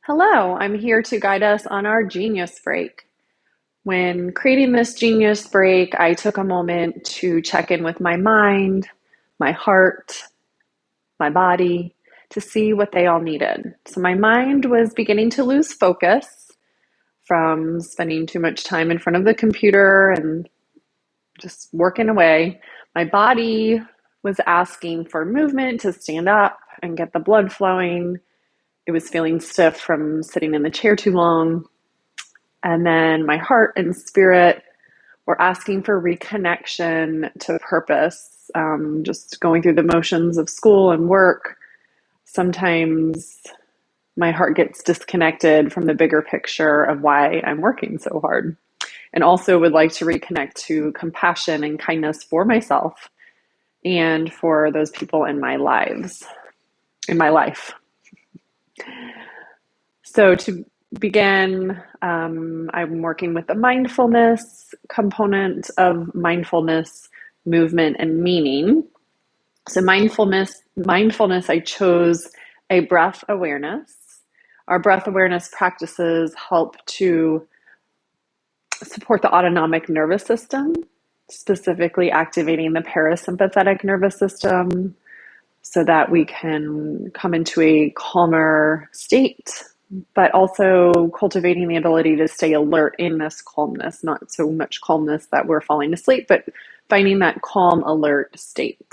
Hello, I'm here to guide us on our genius break. When creating this genius break, I took a moment to check in with my mind, my heart, my body to see what they all needed. So my mind was beginning to lose focus from spending too much time in front of the computer and just working away. My body was asking for movement to stand up and get the blood flowing. It was feeling stiff from sitting in the chair too long. And then my heart and spirit were asking for reconnection to purpose, just going through the motions of school and work. Sometimes my heart gets disconnected from the bigger picture of why I'm working so hard. And also would like to reconnect to compassion and kindness for myself and for those people in my life. So to begin, I'm working with the mindfulness component of mindfulness, movement, and meaning. So mindfulness, I chose a breath awareness. Our breath awareness practices help to support the autonomic nervous system, specifically activating the parasympathetic nervous system so that we can come into a calmer state, but also cultivating the ability to stay alert in this calmness, not so much calmness that we're falling asleep, but finding that calm, alert state.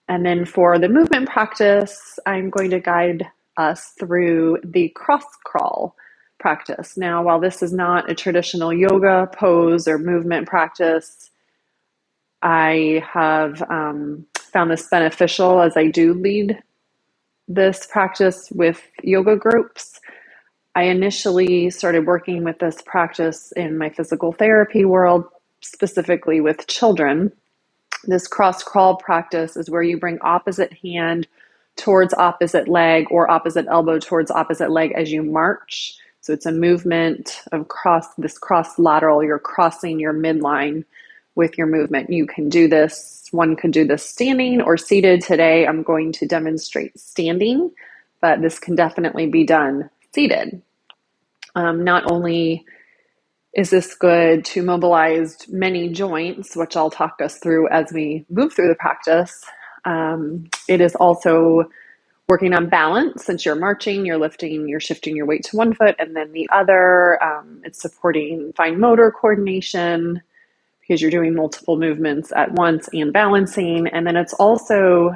And then for the movement practice, I'm going to guide us through the cross crawl practice. Now, while this is not a traditional yoga pose or movement practice, I have found this beneficial as I do lead this practice with yoga groups. I initially started working with this practice in my physical therapy world, specifically with children. This cross crawl practice is where you bring opposite hand towards opposite leg or opposite elbow towards opposite leg as you march. So it's a movement of cross lateral. You're crossing your midline with your movement. You can do this. One could do this standing or seated. Today, I'm going to demonstrate standing, but this can definitely be done seated. Not only is this good to mobilize many joints, which I'll talk us through as we move through the practice, it is also working on balance. Since you're marching, you're shifting your weight to one foot and then the other. It's supporting fine motor coordination because you're doing multiple movements at once and balancing. And then it's also,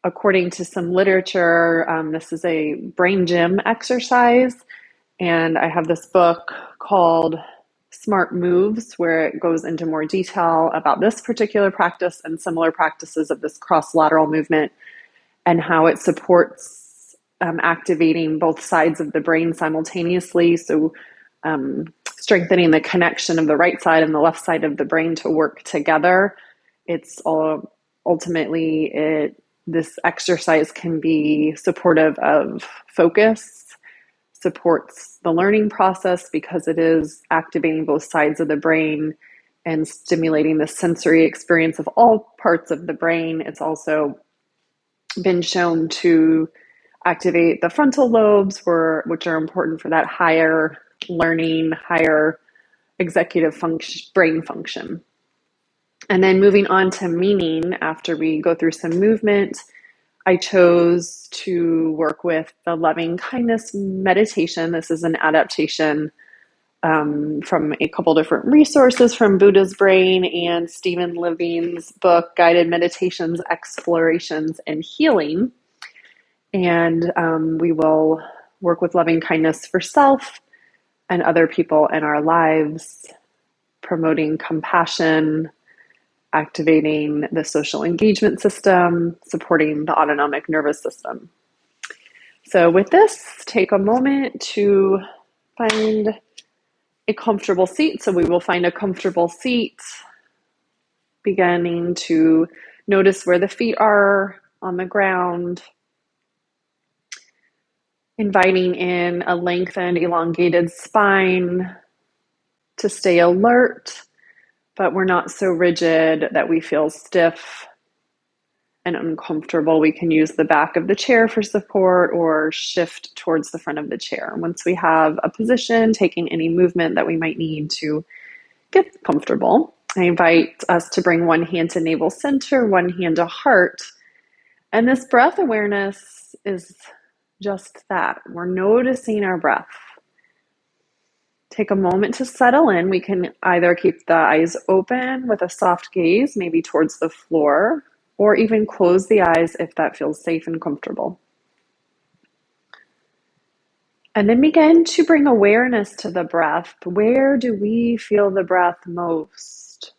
according to some literature, this is a brain gym exercise. And I have this book called Smart Moves, where it goes into more detail about this particular practice and similar practices of this cross lateral movement and how it supports activating both sides of the brain simultaneously. So strengthening the connection of the right side and the left side of the brain to work together. It's all ultimately this exercise can be supportive of focus, supports the learning process because it is activating both sides of the brain and stimulating the sensory experience of all parts of the brain. It's also been shown to activate the frontal lobes, which are important for that higher learning, higher executive brain function. And then moving on to meaning, after we go through some movement, I chose to work with the loving kindness meditation. This is an adaptation from a couple different resources from Buddha's Brain and Stephen Levine's book, Guided Meditations, Explorations, and Healing. And we will work with loving kindness for self and other people in our lives, promoting compassion, activating the social engagement system, supporting the autonomic nervous system. So with this, take a moment to find a comfortable seat. So we will find a comfortable seat, beginning to notice where the feet are on the ground, inviting in a lengthened, elongated spine to stay alert, but we're not so rigid that we feel stiff. and uncomfortable, we can use the back of the chair for support or shift towards the front of the chair. Once we have a position, taking any movement that we might need to get comfortable, I invite us to bring one hand to navel center, one hand to heart. And this breath awareness is just that. We're noticing our breath. Take a moment to settle in. We can either keep the eyes open with a soft gaze, maybe towards the floor, or even close the eyes if that feels safe and comfortable. And then begin to bring awareness to the breath. Where do we feel the breath most?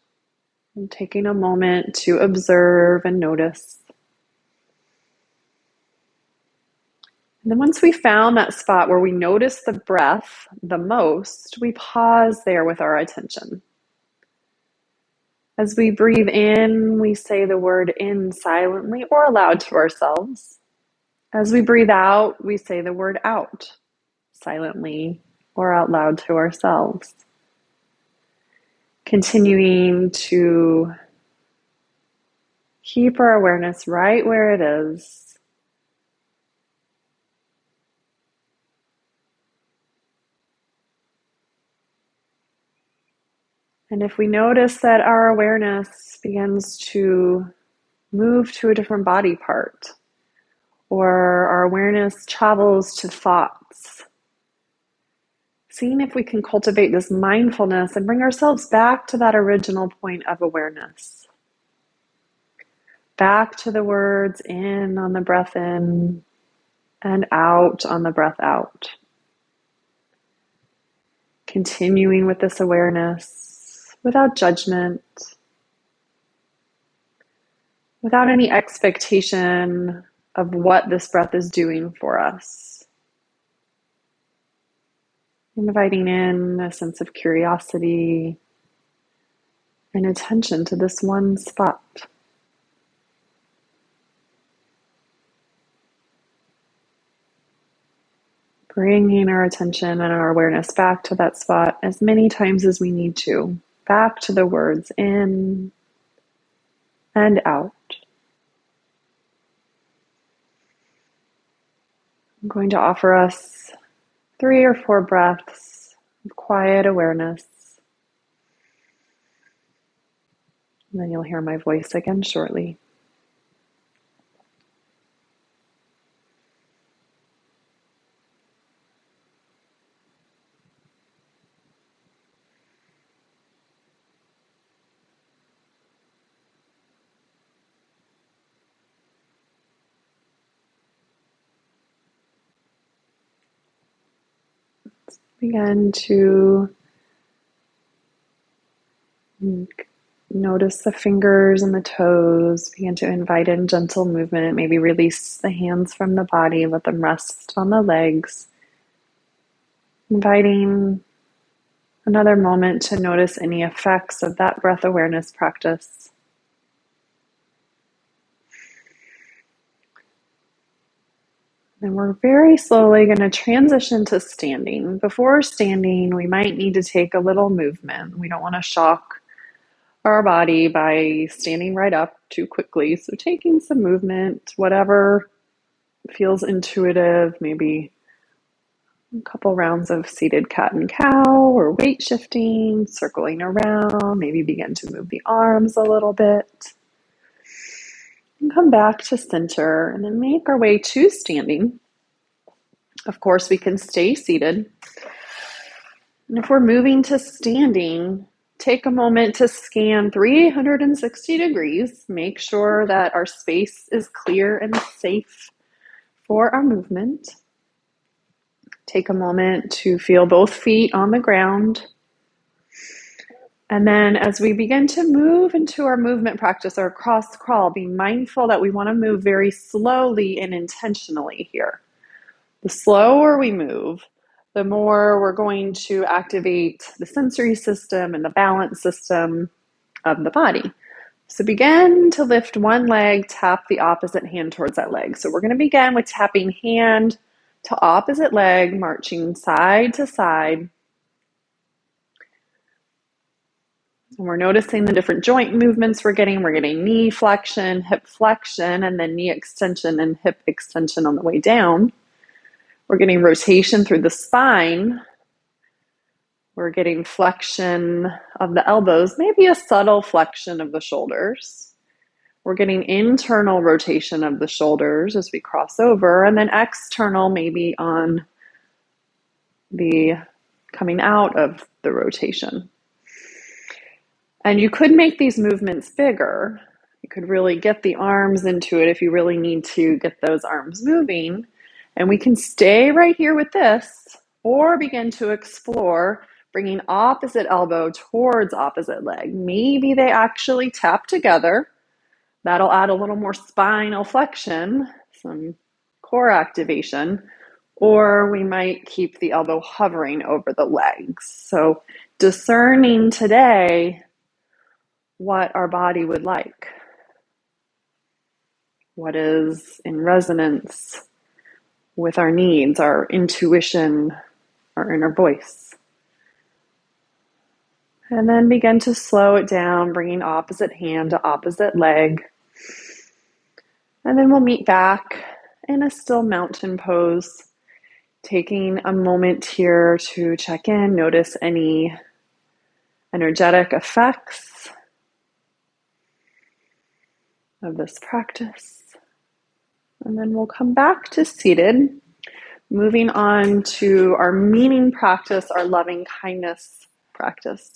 And taking a moment to observe and notice. And then once we found that spot where we notice the breath the most, we pause there with our attention. As we breathe in, we say the word in silently or aloud to ourselves. As we breathe out, we say the word out silently or out loud to ourselves. Continuing to keep our awareness right where it is. And if we notice that our awareness begins to move to a different body part, or our awareness travels to thoughts, seeing if we can cultivate this mindfulness and bring ourselves back to that original point of awareness. Back to the words in on the breath in and out on the breath out. Continuing with this awareness without judgment, without any expectation of what this breath is doing for us. Inviting in a sense of curiosity and attention to this one spot. Bringing our attention and our awareness back to that spot as many times as we need to. Back to the words in and out. I'm going to offer us 3 or 4 breaths of quiet awareness. And then you'll hear my voice again shortly. Begin to notice the fingers and the toes. Begin to invite in gentle movement. Maybe release the hands from the body. Let them rest on the legs. Inviting another moment to notice any effects of that breath awareness practice. And we're very slowly going to transition to standing. Before standing, we might need to take a little movement. We don't want to shock our body by standing right up too quickly. So taking some movement, whatever feels intuitive, maybe a couple rounds of seated cat and cow or weight shifting, circling around, maybe begin to move the arms a little bit. And come back to center and then make our way to standing. Of course, we can stay seated. And if we're moving to standing, take a moment to scan 360 degrees. Make sure that our space is clear and safe for our movement. Take a moment to feel both feet on the ground. And then as we begin to move into our movement practice, our cross crawl, be mindful that we want to move very slowly and intentionally here. The slower we move, the more we're going to activate the sensory system and the balance system of the body. So begin to lift one leg, tap the opposite hand towards that leg. So we're going to begin with tapping hand to opposite leg, marching side to side. And we're noticing the different joint movements we're getting. We're getting knee flexion, hip flexion, and then knee extension and hip extension on the way down. We're getting rotation through the spine. We're getting flexion of the elbows, maybe a subtle flexion of the shoulders. We're getting internal rotation of the shoulders as we cross over, and then external maybe on the coming out of the rotation. And you could make these movements bigger. You could really get the arms into it if you really need to get those arms moving. And we can stay right here with this, or begin to explore bringing opposite elbow towards opposite leg. Maybe they actually tap together. That'll add a little more spinal flexion, some core activation, or we might keep the elbow hovering over the legs. So discerning today what our body would like, what is in resonance with our needs, our intuition, our inner voice. And then begin to slow it down, bringing opposite hand to opposite leg. And then we'll meet back in a still mountain pose, taking a moment here to check in, notice any energetic effects of this practice. And then we'll come back to seated, moving on to our meaning practice, our loving kindness practice.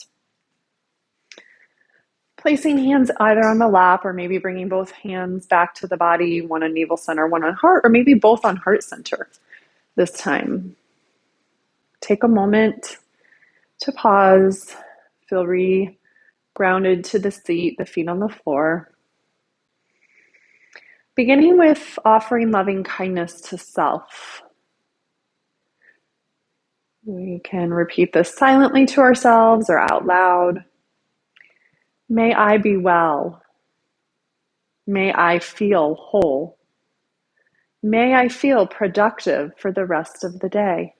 Placing hands either on the lap or maybe bringing both hands back to the body, one on navel center, one on heart, or maybe both on heart center this time. Take a moment to pause, feel re-grounded to the seat, the feet on the floor. Beginning with offering loving kindness to self. We can repeat this silently to ourselves or out loud. May I be well. May I feel whole. May I feel productive for the rest of the day.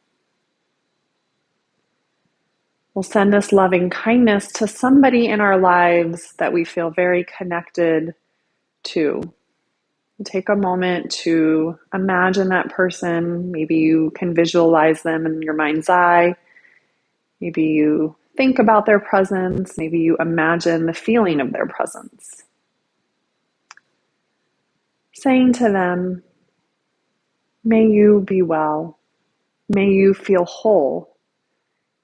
We'll send this loving kindness to somebody in our lives that we feel very connected to. Take a moment to imagine that person. Maybe you can visualize them in your mind's eye. Maybe you think about their presence. Maybe you imagine the feeling of their presence. Saying to them, may you be well. May you feel whole.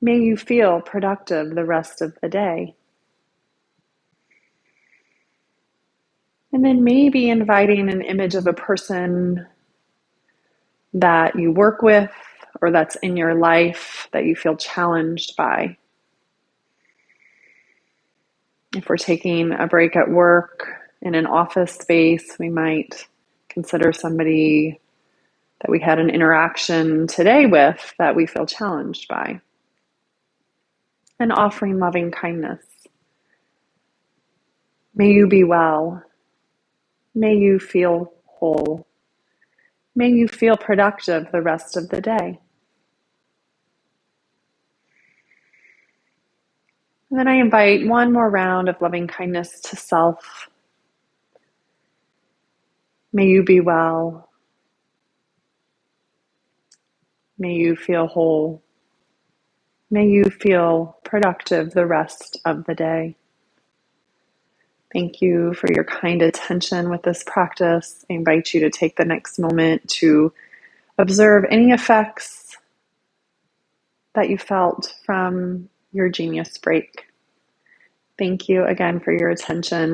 May you feel productive the rest of the day. And then maybe inviting an image of a person that you work with or that's in your life that you feel challenged by. If we're taking a break at work in an office space, we might consider somebody that we had an interaction today with that we feel challenged by. And offering loving kindness. May you be well. May you feel whole. May you feel productive the rest of the day. And then I invite one more round of loving kindness to self. May you be well. May you feel whole. May you feel productive the rest of the day. Thank you for your kind attention with this practice. I invite you to take the next moment to observe any effects that you felt from your Genius break. Thank you again for your attention.